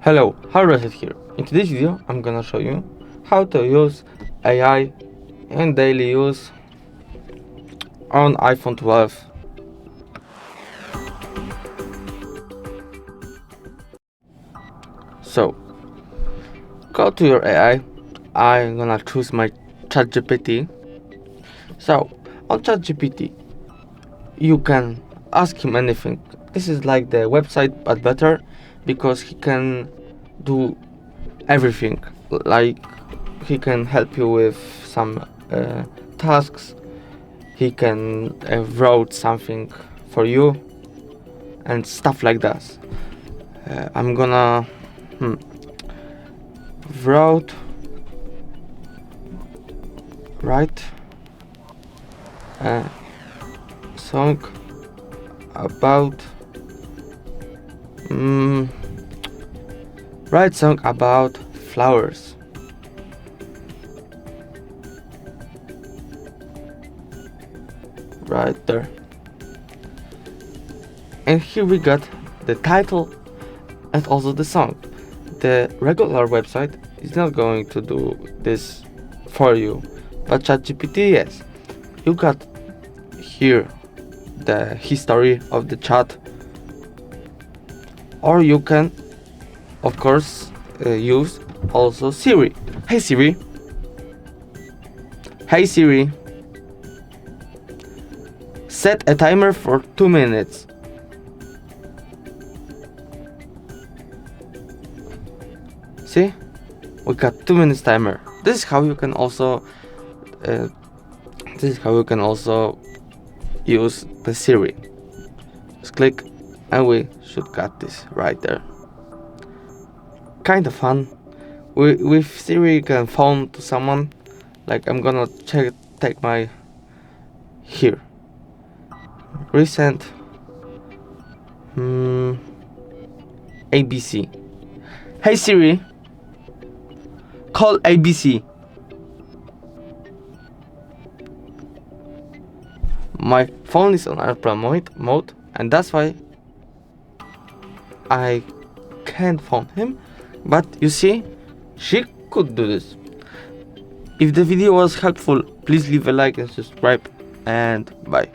Hello, Harvested here. In today's video, I'm gonna show you how to use AI in daily use on iPhone 12. So, go to your AI. I'm gonna choose my ChatGPT. So, on ChatGPT, you can ask him anything. This is like the website, but better because he can do everything. Like, he can help you with some tasks. He can wrote something for you and stuff like that. I'm gonna wrote write a song about write song about flowers. Right there. And here we got the title and also the song. The regular website is not going to do this for you, but ChatGPT, yes. You got here the history of the chat, or you can, of course, use also Siri. Hey Siri. Hey Siri. Set a timer for 2 minutes. See? We got 2 minutes timer. This is how you can also use the Siri. Just click and we should got this right there. Kind of fun. With Siri you can phone to someone. Like I'm gonna take my here. Recent ABC. Hey Siri, call ABC. My phone is on airplane mode and that's why I can't phone him, but you see, she could do this. If the video was helpful, please leave a like and subscribe, and bye.